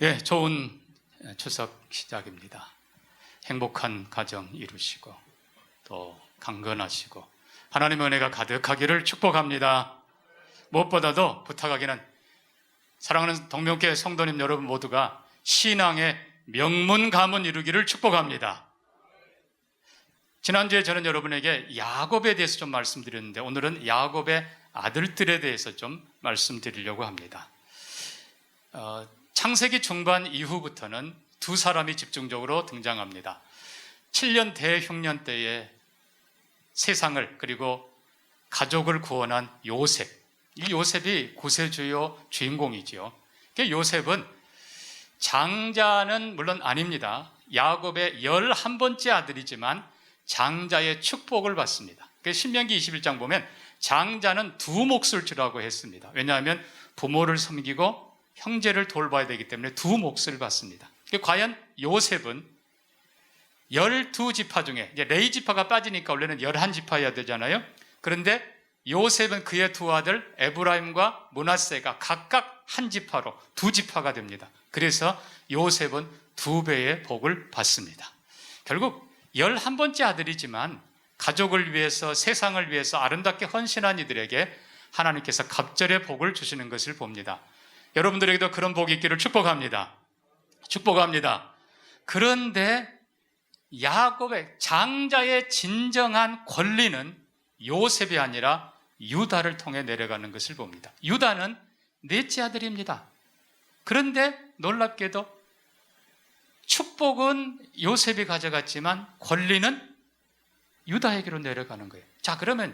예, 좋은 추석 시작입니다. 행복한 가정 이루시고 또 강건하시고 하나님의 은혜가 가득하기를 축복합니다. 무엇보다도 부탁하기는 사랑하는 동명교회 성도님 여러분 모두가 신앙의 명문 가문 이루기를 축복합니다. 지난주에 저는 여러분에게 야곱에 대해서 좀 말씀드렸는데 오늘은 야곱의 아들들에 대해서 좀 말씀드리려고 합니다. 창세기 중반 이후부터는 두 사람이 집중적으로 등장합니다. 7년 대흉년 때에 세상을 그리고 가족을 구원한 요셉, 이 요셉이 구세주요 주인공이지요. 요셉은 장자는 물론 아닙니다. 야곱의 11번째 아들이지만 장자의 축복을 받습니다. 신명기 21장 보면 장자는 두 몫을 주라고 했습니다. 왜냐하면 부모를 섬기고 형제를 돌봐야 되기 때문에 두 몫을 받습니다. 과연 요셉은 12지파 중에 이제 레위 지파가 빠지니까 원래는 11지파여야 되잖아요. 그런데 요셉은 그의 두 아들 에브라임과 므낫세가 각각 한 지파로 두 지파가 됩니다. 그래서 요셉은 두 배의 복을 받습니다. 결국 11번째 아들이지만 가족을 위해서 세상을 위해서 아름답게 헌신한 이들에게 하나님께서 갑절의 복을 주시는 것을 봅니다. 여러분들에게도 그런 복이 있기를 축복합니다. 축복합니다. 그런데 야곱의 장자의 진정한 권리는 요셉이 아니라 유다를 통해 내려가는 것을 봅니다. 유다는 넷째 아들입니다. 그런데 놀랍게도 축복은 요셉이 가져갔지만 권리는 유다에게로 내려가는 거예요. 자, 그러면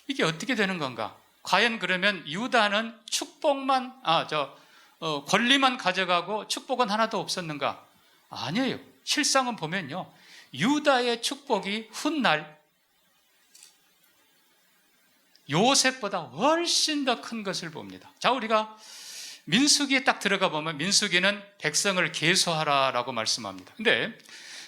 이게 어떻게 되는 건가? 과연 그러면 유다는 축복만, 권리만 가져가고 축복은 하나도 없었는가? 아니에요. 실상은 보면요. 유다의 축복이 훗날 요셉보다 훨씬 더 큰 것을 봅니다. 자, 우리가 민수기에 딱 들어가 보면 민수기는 백성을 계수하라라고 말씀합니다. 근데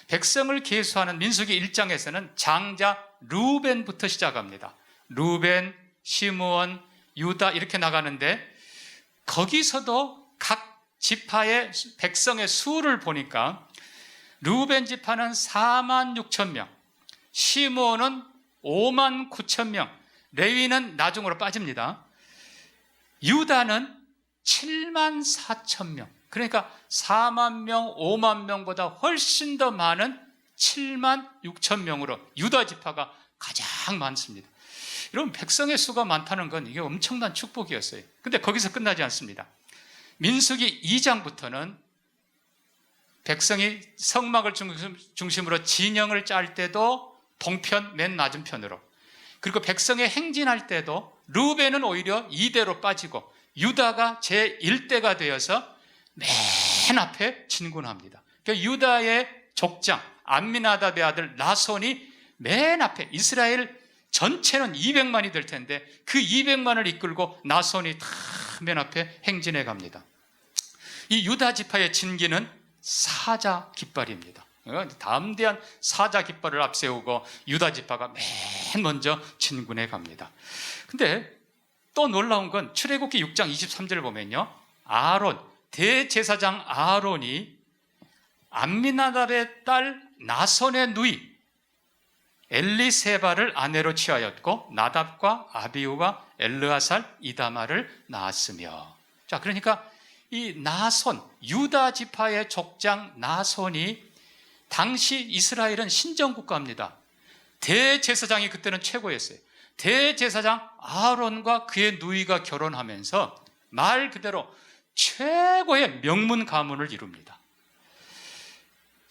백성을 계수하는 민수기 1장에서는 장자 루벤부터 시작합니다. 루벤, 시므온, 유다 이렇게 나가는데 거기서도 각 지파의 백성의 수를 보니까 루벤 지파는 4만 6천 명, 시므온은 5만 9천 명, 레위는 나중으로 빠집니다. 유다는 7만 4천 명, 그러니까 4만 명, 5만 명보다 훨씬 더 많은 7만 6천 명으로 유다 지파가 가장 많습니다. 여러분, 백성의 수가 많다는 건 이게 엄청난 축복이었어요. 근데 거기서 끝나지 않습니다. 민수기 2장부터는 백성이 성막을 중심으로 진영을 짤 때도 동편 맨 낮은 편으로, 그리고 백성의 행진할 때도 르벤은 오히려 2대로 빠지고 유다가 제1대가 되어서 맨 앞에 진군합니다. 그러니까 유다의 족장 암미나답의 아들 나손이 맨 앞에, 이스라엘 전체는 200만이 될 텐데 그 200만을 이끌고 나손이 다 맨 앞에 행진해 갑니다. 이 유다 지파의 진기는 사자 깃발입니다. 담대한 사자 깃발을 앞세우고 유다 지파가 맨 먼저 진군해 갑니다. 근데 또 놀라운 건 출애굽기 6장 23절을 보면요, 아론, 대제사장 아론이 암미나답의 딸 나손의 누이 엘리세바를 아내로 취하였고 나답과 아비후가 엘르아살, 이다마를 낳았으며. 자, 그러니까 이 나손, 유다 지파의 족장 나손이 당시 이스라엘은 신정국가입니다. 대제사장이 그때는 최고였어요. 대제사장 아론과 그의 누이가 결혼하면서 말 그대로 최고의 명문 가문을 이룹니다.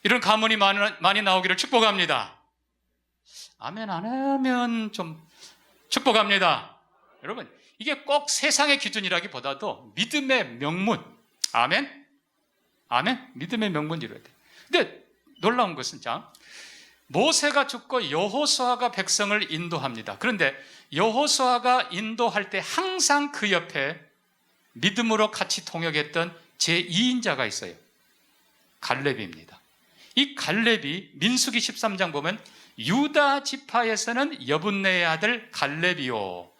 이런 가문이 많이 나오기를 축복합니다. 아멘 안 하면 좀 축복합니다. 여러분, 이게 꼭 세상의 기준이라기보다도 믿음의 명문. 아멘? 아멘? 믿음의 명문 이루어야 돼. 근데 놀라운 것은, 자, 모세가 죽고 여호수아가 백성을 인도합니다. 그런데 여호수아가 인도할 때 항상 그 옆에 믿음으로 같이 통역했던 제2인자가 있어요. 갈렙입니다. 이 갈렙이 민수기 13장 보면 유다 지파에서는 여분네의 아들 갈렙이요,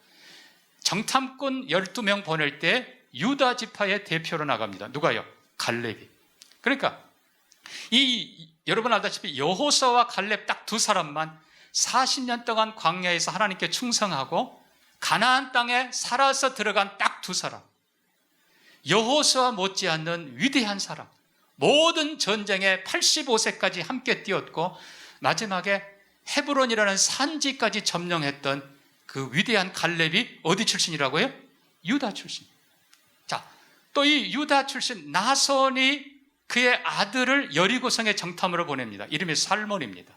정탐꾼 12명 보낼 때 유다 지파의 대표로 나갑니다. 누가요? 갈렙이. 그러니까 여러분 알다시피 여호수아와 갈렙 딱 두 사람만 40년 동안 광야에서 하나님께 충성하고 가나안 땅에 살아서 들어간 딱 두 사람. 여호수아 못지않는 위대한 사람. 모든 전쟁에 85세까지 함께 뛰었고 마지막에 헤브론이라는 산지까지 점령했던 그 위대한 갈렙이 어디 출신이라고요? 유다 출신. 자, 또 이 유다 출신 나손이 그의 아들을 여리고성의 정탐으로 보냅니다. 이름이 살몬입니다.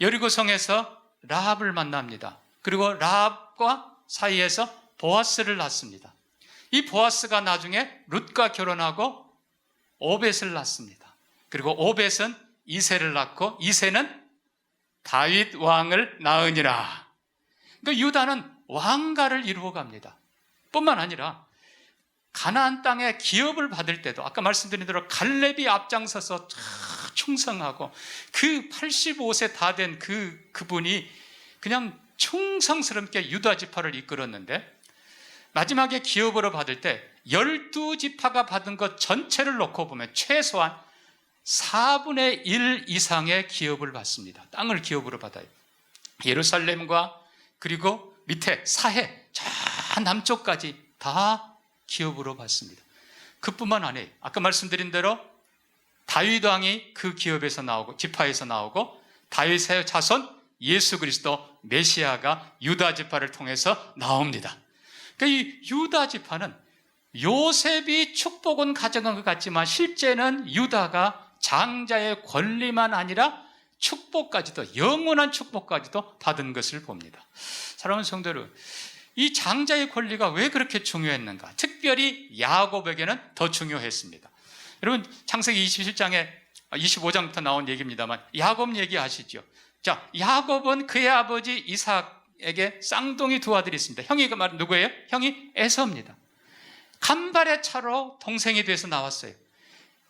여리고성에서 라합을 만납니다. 그리고 라합과 사이에서 보아스를 낳습니다. 이 보아스가 나중에 룻과 결혼하고 오벳을 낳습니다. 그리고 오벳은 이새를 낳고 이새는 다윗 왕을 낳으니라. 그러니까 유다는 왕가를 이루어갑니다. 뿐만 아니라 가나안 땅에 기업을 받을 때도 아까 말씀드린 대로 갈렙이 앞장서서 충성하고 그 85세 다 된 그분이 그냥 충성스럽게 유다 지파를 이끌었는데 마지막에 기업으로 받을 때 12지파가 받은 것 전체를 놓고 보면 최소한 4분의 1 이상의 기업을 받습니다. 땅을 기업으로 받아요. 예루살렘과 그리고 밑에 사해 저 남쪽까지 다 기업으로 받습니다. 그뿐만 아니에요. 아까 말씀드린 대로 다윗 왕이 그 기업에서 나오고 지파에서 나오고 다윗의 자손 예수 그리스도 메시아가 유다 지파를 통해서 나옵니다. 그러니까 이 유다 지파는 요셉이 축복은 가져간 것 같지만 실제는 유다가 장자의 권리만 아니라 축복까지도 영원한 축복까지도 받은 것을 봅니다. 사랑하는 성도 여러분, 이 장자의 권리가 왜 그렇게 중요했는가? 특별히 야곱에게는 더 중요했습니다. 여러분 창세기 27장에 25장부터 나온 얘기입니다만 야곱 얘기 아시죠? 자, 야곱은 그의 아버지 이삭에게 쌍둥이 두 아들이 있습니다. 형이 그 말 누구예요? 형이 에서입니다. 간발의 차로 동생이 돼서 나왔어요.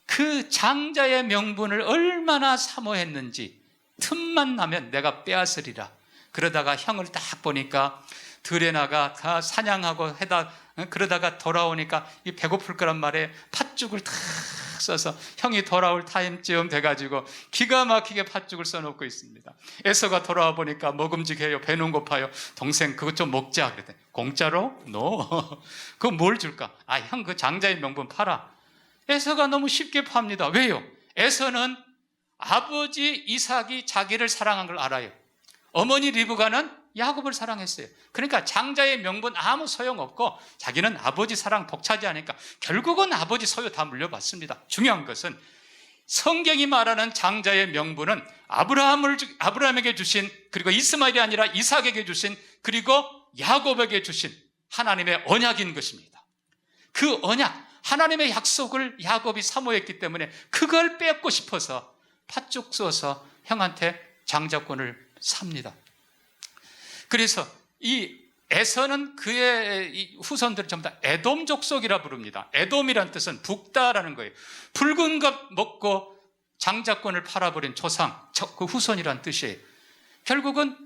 그 장자의 명분을 얼마나 사모했는지 틈만 나면 내가 빼앗으리라. 그러다가 형을 딱 보니까 들에 나가 다 사냥하고 그러다가 돌아오니까 이 배고플 거란 말에 팥죽을 탁 써서 형이 돌아올 타임쯤 돼가지고 기가 막히게 팥죽을 써놓고 있습니다. 에서가 돌아와 보니까 먹음직해요. 배는 고파요. 동생 그것 좀 먹자 그랬더니 공짜로? No. 그거 뭘 줄까? 아, 형 그 장자의 명분 팔아. 에서가 너무 쉽게 팝니다. 왜요? 에서는 아버지 이삭이 자기를 사랑한 걸 알아요. 어머니 리브가는 야곱을 사랑했어요. 그러니까 장자의 명분 아무 소용없고 자기는 아버지 사랑 독차지하니까 결국은 아버지 소유 다 물려받습니다. 중요한 것은 성경이 말하는 장자의 명분은 아브라함에게 주신, 그리고 이스마엘이 아니라 이삭에게 주신, 그리고 야곱에게 주신 하나님의 언약인 것입니다. 그 언약, 하나님의 약속을 야곱이 사모했기 때문에 그걸 뺏고 싶어서 팥죽 써서 형한테 장자권을 삽니다. 그래서 이 에서는 그의 이 후손들을 전부 다 에돔 족속이라 부릅니다. 에돔이란 뜻은 붓다라는 거예요. 붉은 것 먹고 장자권을 팔아버린 조상, 그 후손이란 뜻이에요. 결국은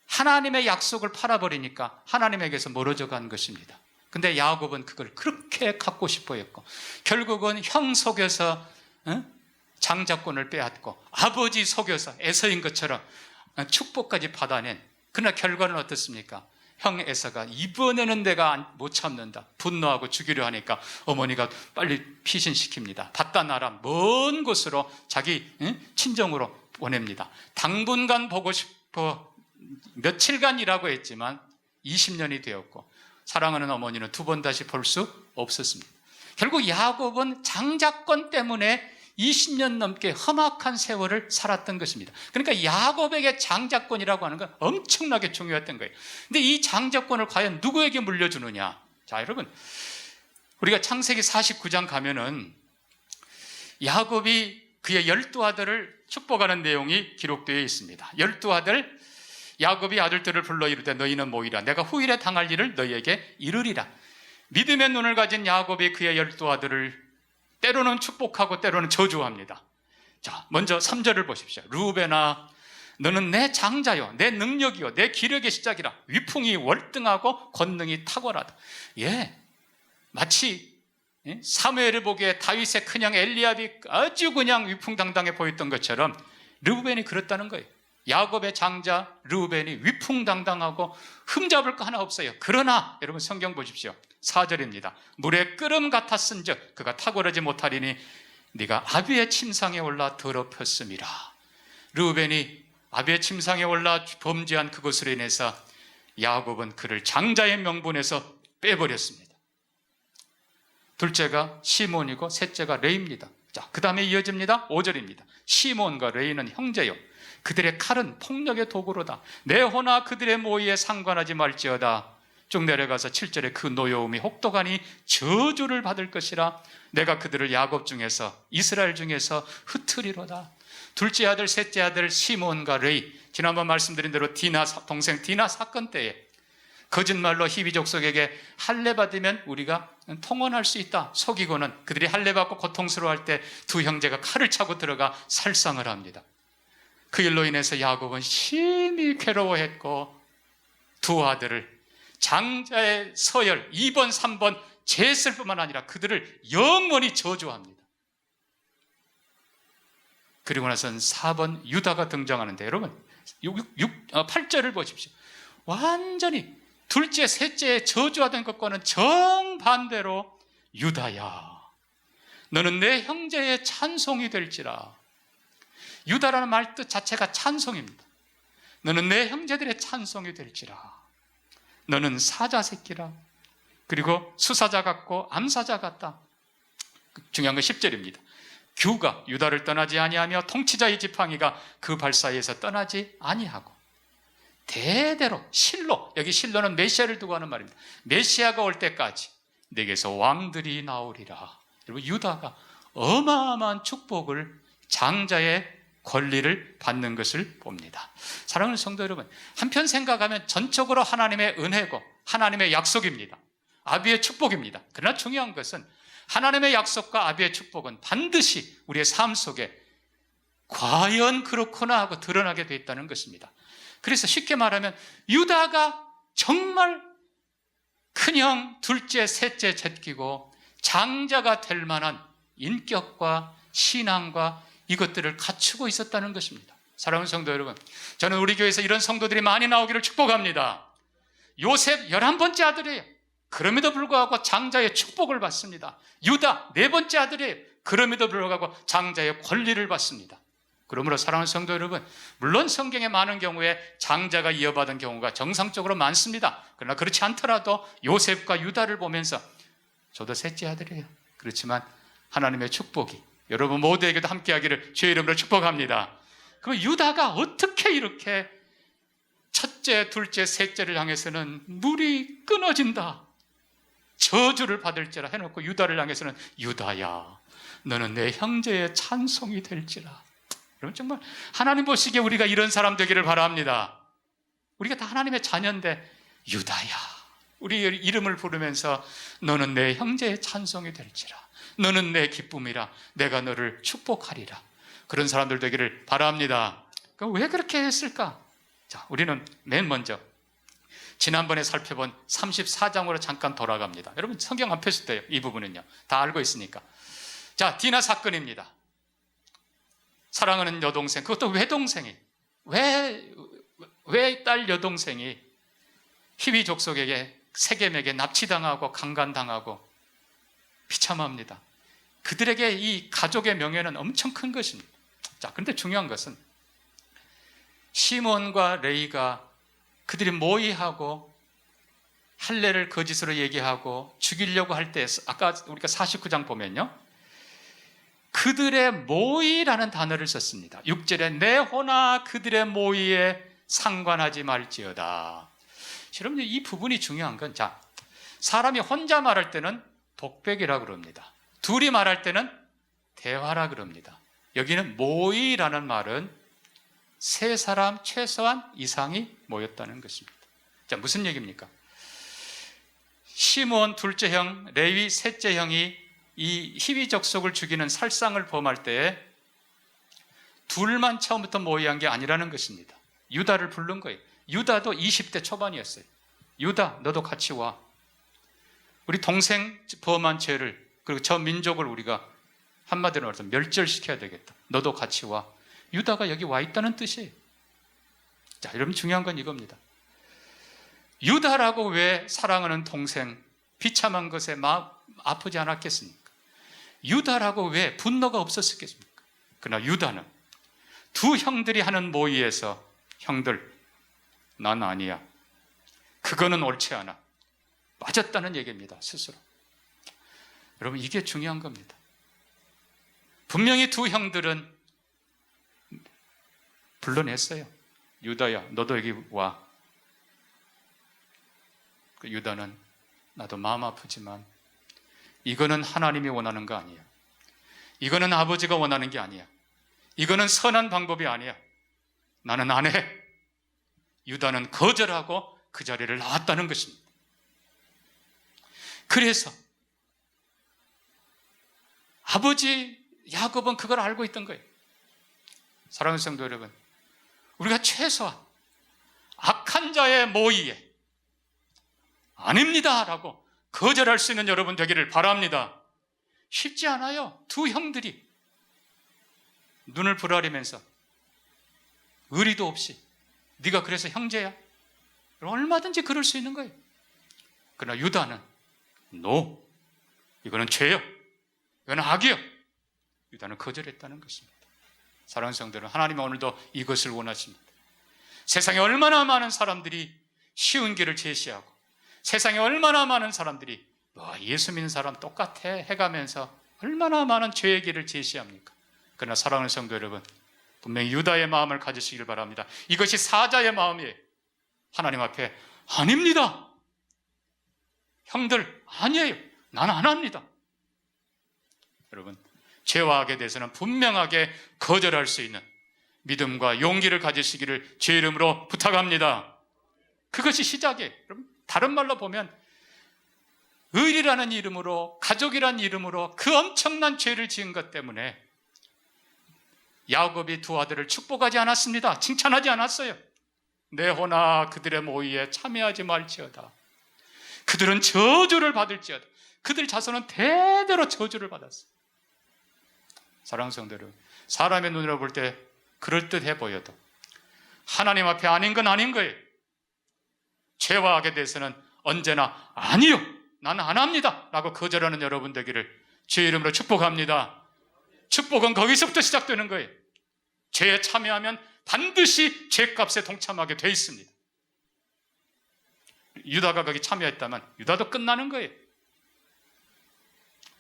하나님의 약속을 팔아버리니까 하나님에게서 멀어져 간 것입니다. 근데 야곱은 그걸 그렇게 갖고 싶어 했고 결국은 형 속여서 장자권을 빼앗고 아버지 속여서 에서인 것처럼 축복까지 받아낸, 그러나 결과는 어떻습니까? 형 에서가 이번에는 내가 못 참는다 분노하고 죽이려 하니까 어머니가 빨리 피신시킵니다. 바다나라 먼 곳으로 자기 친정으로 보냅니다. 당분간 보고 싶어 며칠간이라고 했지만 20년이 되었고 사랑하는 어머니는 두 번 다시 볼 수 없었습니다. 결국 야곱은 장자권 때문에 20년 넘게 험악한 세월을 살았던 것입니다. 그러니까 야곱에게 장자권이라고 하는 건 엄청나게 중요했던 거예요. 근데 이 장자권을 과연 누구에게 물려주느냐? 자, 여러분, 우리가 창세기 49장 가면은 야곱이 그의 12아들을 축복하는 내용이 기록되어 있습니다. 12아들, 야곱이 아들들을 불러 이르되 너희는 모이라. 내가 후일에 당할 일을 너희에게 이르리라. 믿음의 눈을 가진 야곱이 그의 12아들을 때로는 축복하고 때로는 저주합니다. 자, 먼저 3절을 보십시오. 루벤아, 너는 내 장자요, 내 능력이요, 내 기력의 시작이라. 위풍이 월등하고 권능이 탁월하다. 예, 마치 사무엘을 보기에 다윗의 큰형 엘리압이 아주 그냥 위풍당당해 보였던 것처럼 르우벤이 그렇다는 거예요. 야곱의 장자 르우벤이 위풍당당하고 흠잡을 거 하나 없어요. 그러나 여러분 성경 보십시오. 4절입니다. 물의 끓음 같았은즉 그가 탁월하지 못하리니 네가 아비의 침상에 올라 더럽혔음이라. 르우벤이 아비의 침상에 올라 범죄한 그것으로 인해서 야곱은 그를 장자의 명분에서 빼버렸습니다. 둘째가 시몬이고 셋째가 레이입니다. 자, 그 다음에 이어집니다. 5절입니다. 시몬과 레이는 형제요 그들의 칼은 폭력의 도구로다. 내 호나 그들의 모의에 상관하지 말지어다. 쭉 내려가서 7절에 그 노여움이 혹독하니 저주를 받을 것이라. 내가 그들을 야곱 중에서 이스라엘 중에서 흩으리로다. 둘째 아들 셋째 아들 시몬과 레이, 지난번 말씀드린 대로 동생 디나 사건 때에 거짓말로 히비 족속에게 할례 받으면 우리가 통혼할 수 있다 속이고는 그들이 할례 받고 고통스러워할 때 두 형제가 칼을 차고 들어가 살상을 합니다. 그 일로 인해서 야곱은 심히 괴로워했고 두 아들을 장자의 서열 2번 3번 쟀을 뿐만 아니라 그들을 영원히 저주합니다. 그리고 나서는 4번 유다가 등장하는데 여러분 8절을 보십시오. 완전히 둘째 셋째에 저주하던 것과는 정반대로 유다야 너는 내 형제의 찬송이 될지라. 유다라는 말 뜻 자체가 찬송입니다. 너는 내 형제들의 찬송이 될지라. 너는 사자 새끼라. 그리고 수사자 같고 암사자 같다. 중요한 건 10절입니다. 규가 유다를 떠나지 아니하며 통치자의 지팡이가 그 발 사이에서 떠나지 아니하고 대대로 실로, 여기 실로는 메시아를 두고 하는 말입니다. 메시아가 올 때까지 내게서 왕들이 나오리라. 여러분 유다가 어마어마한 축복을 장자의 권리를 받는 것을 봅니다. 사랑하는 성도 여러분, 한편 생각하면 전적으로 하나님의 은혜고 하나님의 약속입니다. 아비의 축복입니다. 그러나 중요한 것은 하나님의 약속과 아비의 축복은 반드시 우리의 삶 속에 과연 그렇구나 하고 드러나게 되어 있다는 것입니다. 그래서 쉽게 말하면 유다가 정말 큰형, 둘째, 셋째 제끼고 장자가 될 만한 인격과 신앙과 이것들을 갖추고 있었다는 것입니다. 사랑하는 성도 여러분, 저는 우리 교회에서 이런 성도들이 많이 나오기를 축복합니다. 요셉 11번째 아들이에요. 그럼에도 불구하고 장자의 축복을 받습니다. 유다 4번째 아들이에요. 그럼에도 불구하고 장자의 권리를 받습니다. 그러므로 사랑하는 성도 여러분, 물론 성경에 많은 경우에 장자가 이어받은 경우가 정상적으로 많습니다. 그러나 그렇지 않더라도 요셉과 유다를 보면서 저도 셋째 아들이에요. 그렇지만 하나님의 축복이 여러분 모두에게도 함께하기를 주의 이름으로 축복합니다. 그 유다가 어떻게 이렇게 첫째, 둘째, 셋째를 향해서는 물이 끊어진다, 저주를 받을지라 해놓고 유다를 향해서는 유다야 너는 내 형제의 찬송이 될지라. 여러분 정말 하나님 보시기에 우리가 이런 사람 되기를 바랍니다. 우리가 다 하나님의 자녀인데 유다야 우리 이름을 부르면서 너는 내 형제의 찬송이 될지라. 너는 내 기쁨이라. 내가 너를 축복하리라. 그런 사람들 되기를 바랍니다. 그럼 왜 그렇게 했을까? 자, 우리는 맨 먼저 지난번에 살펴본 34장으로 잠깐 돌아갑니다. 여러분 성경 안 펴실 때요. 이 부분은요. 다 알고 있으니까. 자, 디나 사건입니다. 사랑하는 여동생, 그것도 외동생이 왜 딸 여동생이 히위 족속에게 세겜에게 납치당하고 강간당하고 비참합니다. 그들에게 이 가족의 명예는 엄청 큰 것입니다. 자, 그런데 중요한 것은 시몬과 레이가 그들이 모의하고 할례를 거짓으로 얘기하고 죽이려고 할 때 아까 우리가 49장 보면요. 그들의 모의라는 단어를 썼습니다. 6절에 내 호나 그들의 모의에 상관하지 말지어다. 여러분 이 부분이 중요한 건 자, 사람이 혼자 말할 때는 독백이라고 그럽니다. 둘이 말할 때는 대화라 그럽니다. 여기는 모의라는 말은 세 사람 최소한 이상이 모였다는 것입니다. 자, 무슨 얘기입니까? 시몬 둘째 형, 레위 셋째 형이 이 히위 족속을 죽이는 살상을 범할 때에 둘만 처음부터 모의한 게 아니라는 것입니다. 유다를 부른 거예요. 유다도 20대 초반이었어요. 유다 너도 같이 와. 우리 동생 범한 죄를 그리고 저 민족을 우리가 한마디로 말해서 멸절시켜야 되겠다. 너도 같이 와. 유다가 여기 와 있다는 뜻이에요. 자, 여러분 중요한 건 이겁니다. 유다라고 왜 사랑하는 동생 비참한 것에 마음 아프지 않았겠습니까? 유다라고 왜 분노가 없었겠습니까? 그러나 유다는 두 형들이 하는 모의에서 형들, 난 아니야. 그거는 옳지 않아. 맞았다는 얘기입니다. 스스로. 여러분 이게 중요한 겁니다. 분명히 두 형들은 불러냈어요. 유다야, 너도 여기 와. 그 유다는 나도 마음 아프지만 이거는 하나님이 원하는 거 아니야. 이거는 아버지가 원하는 게 아니야. 이거는 선한 방법이 아니야. 나는 안 해. 유다는 거절하고 그 자리를 나왔다는 것입니다. 그래서 아버지 야곱은 그걸 알고 있던 거예요. 사랑하는 성도 여러분, 우리가 최소한 악한 자의 모의에 아닙니다 라고 거절할 수 있는 여러분 되기를 바랍니다. 쉽지 않아요. 두 형들이 눈을 부라리면서 의리도 없이 네가 그래서 형제야? 얼마든지 그럴 수 있는 거예요. 그러나 유다는 노, 이거는 죄요. 이거는 악이요. 유다는 거절했다는 것입니다. 사랑하는 성도들은 하나님은 오늘도 이것을 원하십니다. 세상에 얼마나 많은 사람들이 쉬운 길을 제시하고 세상에 얼마나 많은 사람들이 예수 믿는 사람 똑같아 해가면서 얼마나 많은 죄의 길을 제시합니까? 그러나 사랑하는 성도 여러분, 분명히 유다의 마음을 가지시길 바랍니다. 이것이 사자의 마음이에요. 하나님 앞에 아닙니다. 형들 아니에요. 난 안 합니다. 여러분, 죄와 악에 대해서는 분명하게 거절할 수 있는 믿음과 용기를 가지시기를 주의 이름으로 부탁합니다. 그것이 시작이에요. 다른 말로 보면 의리라는 이름으로, 가족이라는 이름으로 그 엄청난 죄를 지은 것 때문에 야곱이 두 아들을 축복하지 않았습니다. 칭찬하지 않았어요. 내 호나 그들의 모의에 참여하지 말지어다. 그들은 저주를 받을지어다. 그들 자손은 대대로 저주를 받았어요. 사랑하는 성도 여러분, 사람의 눈으로 볼 때 그럴듯해 보여도 하나님 앞에 아닌 건 아닌 거예요. 죄와 악에 대해서는 언제나 아니요, 나는 안 합니다 라고 거절하는 여러분 되기를 주의 이름으로 축복합니다. 축복은 거기서부터 시작되는 거예요. 죄에 참여하면 반드시 죄값에 동참하게 돼 있습니다. 유다가 거기 참여했다면 유다도 끝나는 거예요.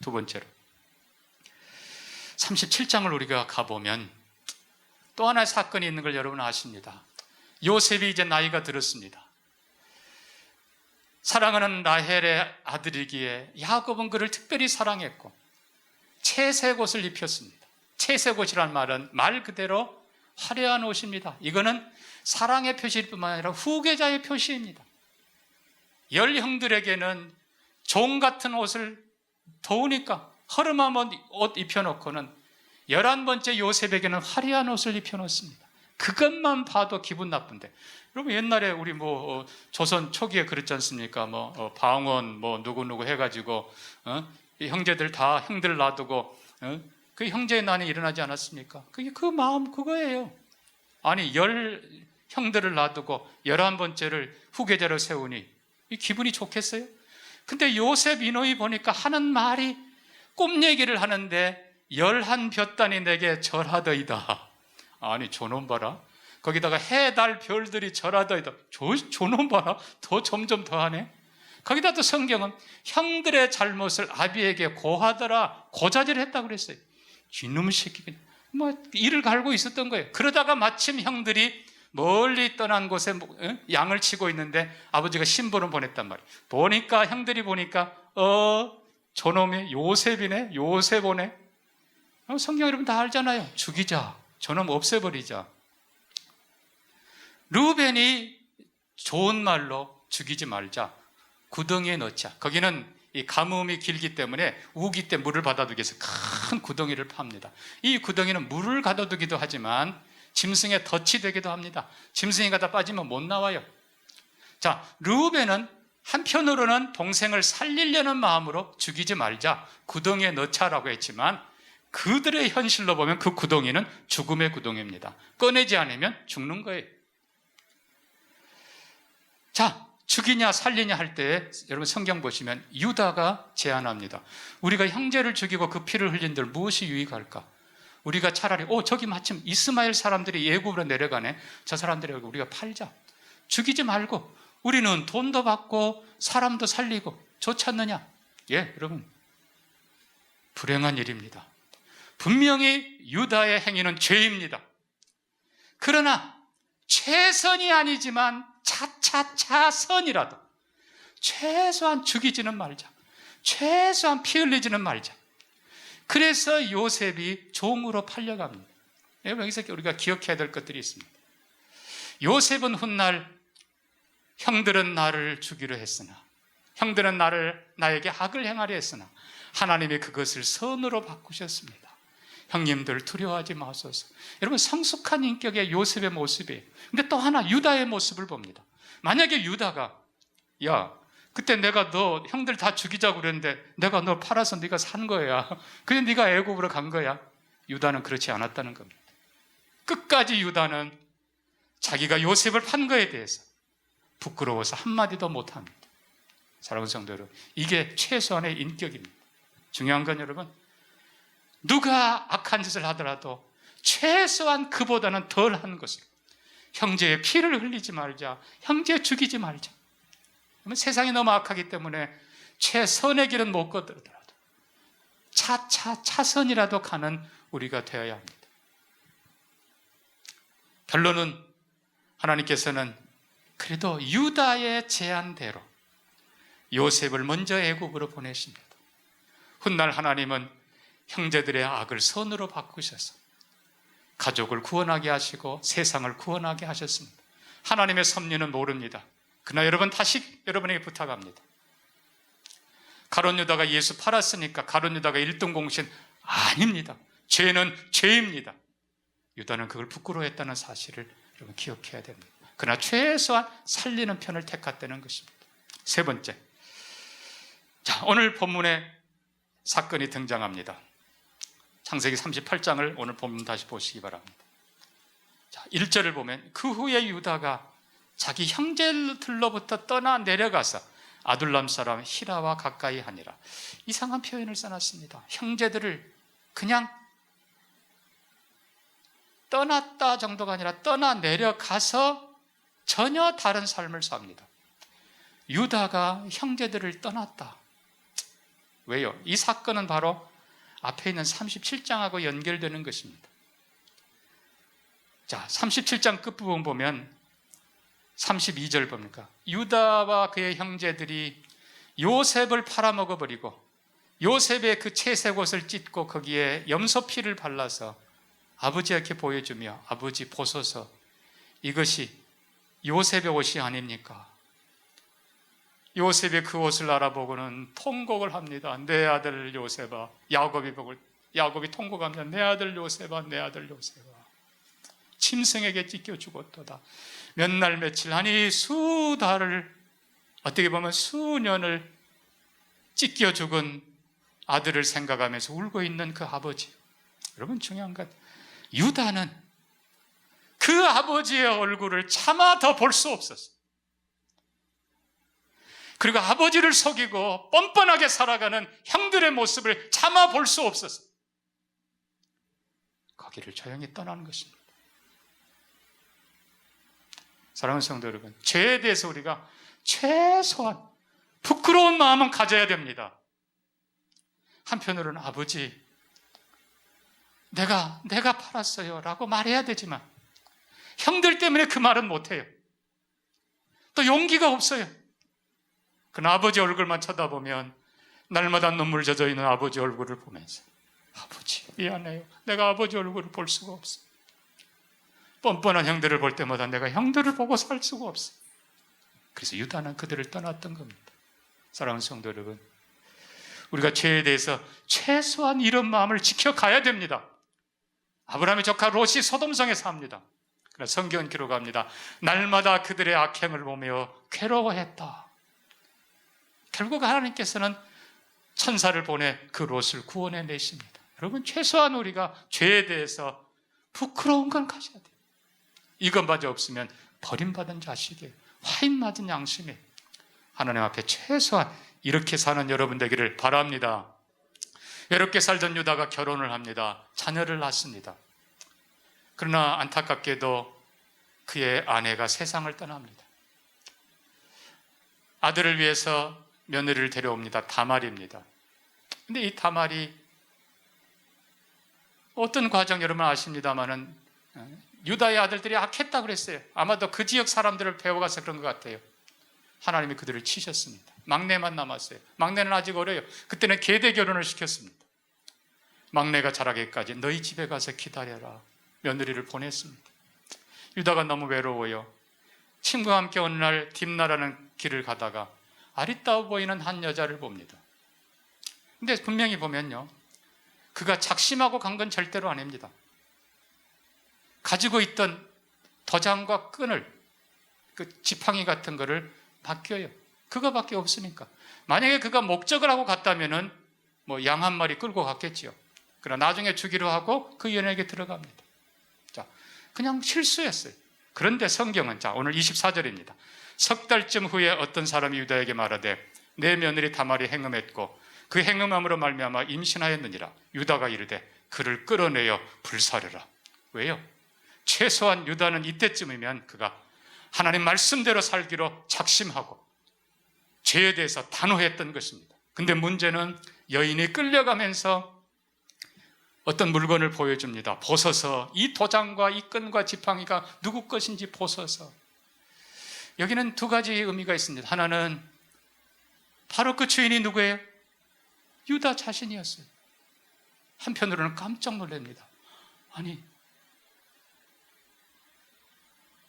두 번째로 37장을 우리가 가보면 또 하나의 사건이 있는 걸 여러분 아십니다. 요셉이 이제 나이가 들었습니다. 사랑하는 라헬의 아들이기에 야곱은 그를 특별히 사랑했고 채색 옷을 입혔습니다. 채색 옷이란 말은 말 그대로 화려한 옷입니다. 이거는 사랑의 표시일 뿐만 아니라 후계자의 표시입니다. 열 형들에게는 종 같은 옷을 더우니까 허름한 옷 입혀놓고는 11번째 요셉에게는 화려한 옷을 입혀놓습니다. 그것만 봐도 기분 나쁜데, 여러분 옛날에 우리 조선 초기에 그랬지 않습니까? 방언 누구누구 해가지고 이 형제들 다 형들 놔두고 그 형제의 난이 일어나지 않았습니까? 그게 그 마음 그거예요. 아니 10 형들을 놔두고 11번째를 후계자로 세우니 이 기분이 좋겠어요? 근데 요셉 이놈이 보니까 하는 말이 꿈 얘기를 하는데 11 볕단이 내게 절하더이다. 아니 저놈 봐라. 거기다가 해, 달, 별들이 절하더이다. 저놈 봐라. 더 점점 더하네. 거기다 또 성경은 형들의 잘못을 아비에게 고하더라, 고자질했다고 그랬어요. 쥐놈 새끼 그냥 이를 갈고 있었던 거예요. 그러다가 마침 형들이 멀리 떠난 곳에 양을 치고 있는데 아버지가 신부를 보냈단 말이에요. 보니까 형들이 보니까 저놈이 요셉이네. 요셉 오네. 성경 여러분 다 알잖아요. 죽이자. 저놈 없애버리자. 르우벤이 좋은 말로 죽이지 말자. 구덩이에 넣자. 거기는 이 가뭄이 길기 때문에 우기 때 물을 받아두기 위해서 큰 구덩이를 팝니다. 이 구덩이는 물을 가둬두기도 하지만 짐승의 덫이 되기도 합니다. 짐승이 가다 빠지면 못 나와요. 자, 르우벤은 한편으로는 동생을 살리려는 마음으로 죽이지 말자, 구덩이에 넣자라고 했지만 그들의 현실로 보면 그 구덩이는 죽음의 구덩이입니다. 꺼내지 않으면 죽는 거예요. 자, 죽이냐 살리냐 할 때 여러분 성경 보시면 유다가 제안합니다. 우리가 형제를 죽이고 그 피를 흘린들 무엇이 유익할까? 우리가 차라리 저기 마침 이스마엘 사람들이 애굽으로 내려가네. 저 사람들이 우리가 팔자. 죽이지 말고 우리는 돈도 받고 사람도 살리고 좋지 않느냐? 예, 여러분 불행한 일입니다. 분명히 유다의 행위는 죄입니다. 그러나 최선이 아니지만 차차차선이라도 최소한 죽이지는 말자. 최소한 피 흘리지는 말자. 그래서 요셉이 종으로 팔려갑니다. 여기서 우리가 기억해야 될 것들이 있습니다. 요셉은 훗날 형들은 나를 죽이려 했으나, 형들은 나에게 악을 행하려 했으나 하나님이 그것을 선으로 바꾸셨습니다. 형님들 두려워하지 마소서. 여러분 성숙한 인격의 요셉의 모습이에요. 근데 또 하나 유다의 모습을 봅니다. 만약에 유다가 그때 내가 너 형들 다 죽이자고 그랬는데 내가 너 팔아서 네가 산 거야. 그래 네가 애굽으로 간 거야. 유다는 그렇지 않았다는 겁니다. 끝까지 유다는 자기가 요셉을 판 거에 대해서 부끄러워서 한마디도 못합니다. 사랑하는 성도 여러분, 이게 최소한의 인격입니다. 중요한 건 여러분, 누가 악한 짓을 하더라도 최소한 그보다는 덜한 것을, 형제의 피를 흘리지 말자, 형제 죽이지 말자. 세상이 너무 악하기 때문에 최선의 길은 못 걷더라도 차선이라도 가는 우리가 되어야 합니다. 결론은 하나님께서는 그래도 유다의 제안대로 요셉을 먼저 애굽으로 보내십니다. 훗날 하나님은 형제들의 악을 선으로 바꾸셔서 가족을 구원하게 하시고 세상을 구원하게 하셨습니다. 하나님의 섭리는 모릅니다. 그러나 여러분 다시 여러분에게 부탁합니다. 가룟 유다가 예수 팔았으니까 가룟 유다가 1등 공신 아닙니다. 죄는 죄입니다. 유다는 그걸 부끄러워했다는 사실을 여러분 기억해야 됩니다. 그러나 최소한 살리는 편을 택했다는 것입니다. 세 번째, 자, 오늘 본문에 사건이 등장합니다. 창세기 38장을 오늘 본문 다시 보시기 바랍니다. 자, 1절을 보면 그 후에 유다가 자기 형제들로부터 떠나 내려가서 아둘람 사람 히라와 가까이 하니라. 이상한 표현을 써놨습니다. 형제들을 그냥 떠났다 정도가 아니라 떠나 내려가서 전혀 다른 삶을 삽니다. 유다가 형제들을 떠났다. 왜요? 이 사건은 바로 앞에 있는 37장하고 연결되는 것입니다. 자, 37장 끝부분 보면 32절 봅니까? 유다와 그의 형제들이 요셉을 팔아먹어버리고 요셉의 그 채색 옷을 찢고 거기에 염소피를 발라서 아버지에게 보여주며 아버지 보소서, 이것이 요셉의 옷이 아닙니까? 요셉의 그 옷을 알아보고는 통곡을 합니다. 내 아들 요셉아. 야곱이 통곡합니다. 내 아들 요셉아, 내 아들 요셉아. 짐승에게 찢겨 죽었도다. 몇 날 며칠 아니 수달을, 어떻게 보면 수년을 찢겨 죽은 아들을 생각하면서 울고 있는 그 아버지. 여러분 중요한 것, 유다는 그 아버지의 얼굴을 차마 더 볼 수 없었어요. 그리고 아버지를 속이고 뻔뻔하게 살아가는 형들의 모습을 차마 볼 수 없었어요. 거기를 조용히 떠나는 것입니다. 사랑하는 성도 여러분, 죄에 대해서 우리가 최소한 부끄러운 마음은 가져야 됩니다. 한편으로는 아버지, 내가 팔았어요 라고 말해야 되지만 형들 때문에 그 말은 못해요. 또 용기가 없어요. 그러나 아버지 얼굴만 쳐다보면 날마다 눈물 젖어있는 아버지 얼굴을 보면서 아버지 미안해요. 내가 아버지 얼굴을 볼 수가 없어. 뻔뻔한 형들을 볼 때마다 내가 형들을 보고 살 수가 없어. 그래서 유다는 그들을 떠났던 겁니다. 사랑하는 성도 여러분, 우리가 죄에 대해서 최소한 이런 마음을 지켜가야 됩니다. 아브라함의 조카 롯이 소돔성에 삽니다. 그러나 성경은 기록합니다. 날마다 그들의 악행을 보며 괴로워했다. 결국 하나님께서는 천사를 보내 그 롯을 구원해 내십니다. 여러분, 최소한 우리가 죄에 대해서 부끄러운 건 가져야 돼요. 이것마저 없으면 버림받은 자식이에요. 화인 맞은 양심이에요. 하나님 앞에 최소한 이렇게 사는 여러분 되기를 바랍니다. 외롭게 살던 유다가 결혼을 합니다. 자녀를 낳습니다. 그러나 안타깝게도 그의 아내가 세상을 떠납니다. 아들을 위해서 며느리를 데려옵니다. 다말입니다. 근데 이 다말이 어떤 과정 여러분 아십니다만은 유다의 아들들이 악했다고 그랬어요. 아마도 그 지역 사람들을 배워가서 그런 것 같아요. 하나님이 그들을 치셨습니다. 막내만 남았어요. 막내는 아직 어려요. 그때는 계대 결혼을 시켰습니다. 막내가 자라기까지 너희 집에 가서 기다려라. 며느리를 보냈습니다. 유다가 너무 외로워요. 친구와 함께 어느 날 딥나라는 길을 가다가 아리따워 보이는 한 여자를 봅니다. 근데 분명히 보면요, 그가 작심하고 간 건 절대로 아닙니다. 가지고 있던 도장과 끈을, 그 지팡이 같은 거를 맡겨요. 그거밖에 없으니까. 만약에 그가 목적을 하고 갔다면은 뭐 양 한 마리 끌고 갔겠지요. 그러나 나중에 주기로 하고 그 연예에게 들어갑니다. 자, 그냥 실수했어요. 그런데 성경은, 자, 오늘 24절입니다. 석 달쯤 후에 어떤 사람이 유다에게 말하되 내 며느리 다말이 행음했고 그 행음함으로 말미암아 임신하였느니라. 유다가 이르되 그를 끌어내어 불사르라. 왜요? 최소한 유다는 이때쯤이면 그가 하나님 말씀대로 살기로 작심하고 죄에 대해서 단호했던 것입니다. 근데 문제는 여인이 끌려가면서 어떤 물건을 보여줍니다. 보소서. 이 도장과 이 끈과 지팡이가 누구 것인지 보소서. 여기는 두 가지 의미가 있습니다. 하나는 바로 그 주인이 누구예요? 유다 자신이었어요. 한편으로는 깜짝 놀랍니다. 아니,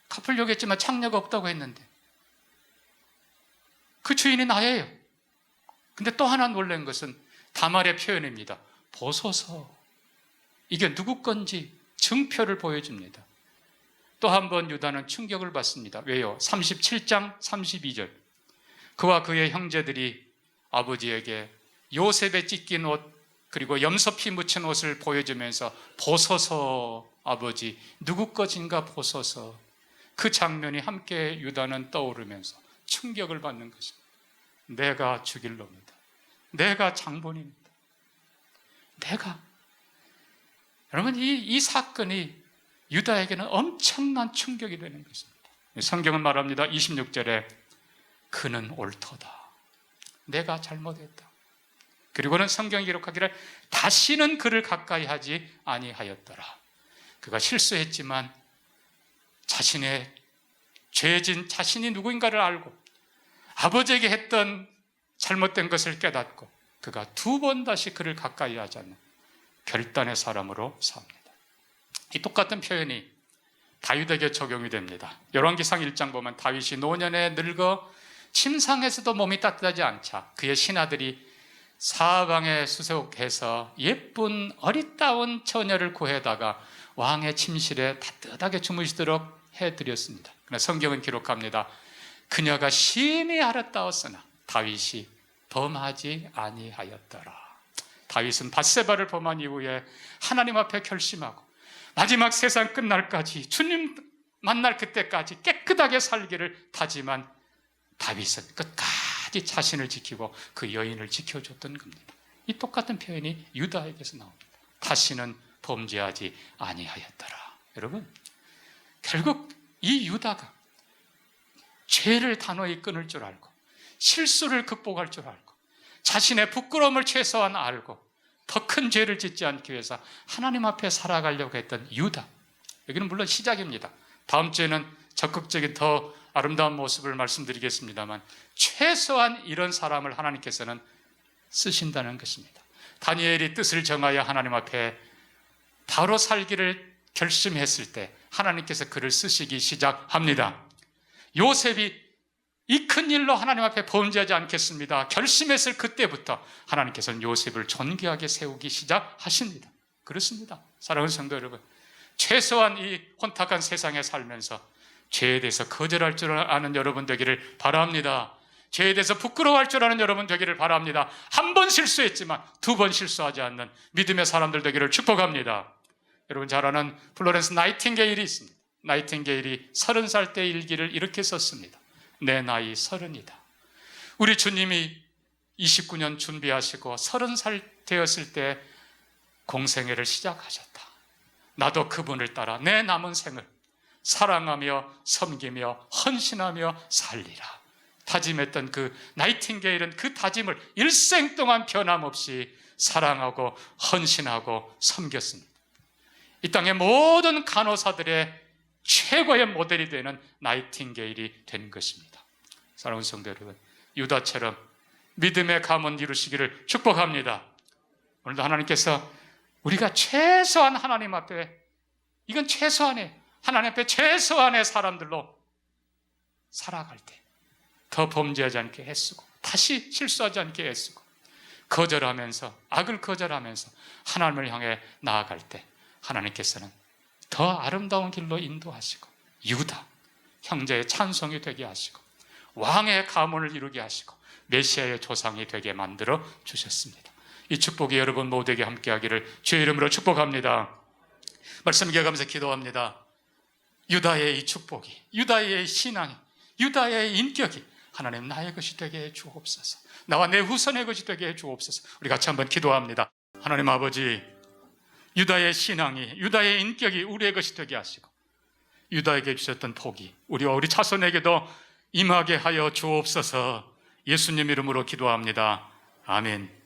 갚으려고 했지만 창녀가 없다고 했는데 그 주인이 나예요. 근데 또 하나 놀란 것은 다말의 표현입니다. 보소서. 이게 누구 건지 증표를 보여줍니다. 또 한 번 유다는 충격을 받습니다. 왜요? 37장 32절. 그와 그의 형제들이 아버지에게 요셉의 찢긴 옷 그리고 염소피 묻힌 옷을 보여주면서 보소서 아버지 누구 것인가 보소서. 그 장면이 함께 유다는 떠오르면서 충격을 받는 것입니다. 내가 죽일 놈이다. 내가 장본입니다. 내가. 여러분, 이 사건이 유다에게는 엄청난 충격이 되는 것입니다. 성경은 말합니다. 26절에 그는 옳도다. 내가 잘못했다. 그리고는 성경이 기록하기를 다시는 그를 가까이 하지 아니하였더라. 그가 실수했지만 자신의 죄진 자신이 누구인가를 알고 아버지에게 했던 잘못된 것을 깨닫고 그가 두 번 다시 그를 가까이 하지 않는 결단의 사람으로 삽니다. 이 똑같은 표현이 다윗에게 적용이 됩니다. 열왕기상 1장 보면 다윗이 노년에 늙어 침상에서도 몸이 따뜻하지 않자 그의 신하들이 사방에 수색해서 예쁜 어리따운 처녀를 구해다가 왕의 침실에 따뜻하게 주무시도록 해드렸습니다. 그러나 성경은 기록합니다. 그녀가 심히 아름다웠으나 다윗이 범하지 아니하였더라. 다윗은 밧세바를 범한 이후에 하나님 앞에 결심하고 마지막 세상 끝날까지 주님 만날 그때까지 깨끗하게 살기를 다짐한 다윗은 끝까지 자신을 지키고 그 여인을 지켜줬던 겁니다. 이 똑같은 표현이 유다에게서 나옵니다. 다시는 범죄하지 아니하였더라. 여러분, 결국 이 유다가 죄를 단호히 끊을 줄 알고 실수를 극복할 줄 알고 자신의 부끄러움을 최소한 알고 더 큰 죄를 짓지 않기 위해서 하나님 앞에 살아가려고 했던 유다. 여기는 물론 시작입니다. 다음 주에는 적극적인 더 아름다운 모습을 말씀드리겠습니다만 최소한 이런 사람을 하나님께서는 쓰신다는 것입니다. 다니엘이 뜻을 정하여 하나님 앞에 바로 살기를 결심했을 때 하나님께서 그를 쓰시기 시작합니다. 요셉이 이 큰 일로 하나님 앞에 범죄하지 않겠습니다 결심했을 그때부터 하나님께서는 요셉을 존귀하게 세우기 시작하십니다. 그렇습니다. 사랑하는 성도 여러분, 최소한 이 혼탁한 세상에 살면서 죄에 대해서 거절할 줄 아는 여러분 되기를 바랍니다. 죄에 대해서 부끄러워할 줄 아는 여러분 되기를 바랍니다. 한 번 실수했지만 두 번 실수하지 않는 믿음의 사람들 되기를 축복합니다. 여러분 잘 아는 플로렌스 나이팅게일이 있습니다. 나이팅게일이 30살 때 일기를 이렇게 썼습니다. 내 나이 30이다. 우리 주님이 29년 준비하시고 30살 되었을 때 공생애를 시작하셨다. 나도 그분을 따라 내 남은 생을 사랑하며 섬기며 헌신하며 살리라. 다짐했던 그 나이팅게일은 그 다짐을 일생 동안 변함없이 사랑하고 헌신하고 섬겼습니다. 이 땅의 모든 간호사들의 최고의 모델이 되는 나이팅게일이 된 것입니다. 사랑하는 성도 여러분, 유다처럼 믿음의 가문 이루시기를 축복합니다. 오늘도 하나님께서 우리가 최소한 하나님 앞에, 이건 최소한의, 하나님 앞에 최소한의 사람들로 살아갈 때 더 범죄하지 않게 애쓰고 다시 실수하지 않게 애쓰고 거절하면서, 악을 거절하면서 하나님을 향해 나아갈 때 하나님께서는 더 아름다운 길로 인도하시고 유다 형제의 찬송이 되게 하시고 왕의 가문을 이루게 하시고 메시아의 조상이 되게 만들어 주셨습니다. 이 축복이 여러분 모두에게 함께하기를 주의 이름으로 축복합니다. 말씀 기억하면서 기도합니다. 유다의 이 축복이, 유다의 신앙이, 유다의 인격이 하나님 나의 것이 되게 해 주옵소서. 나와 내 후손의 것이 되게 해 주옵소서. 우리 같이 한번 기도합니다. 하나님 아버지, 유다의 신앙이, 유다의 인격이 우리의 것이 되게 하시고 유다에게 주셨던 복이 우리와 우리 자손에게도 임하게 하여 주옵소서. 예수님 이름으로 기도합니다. 아멘.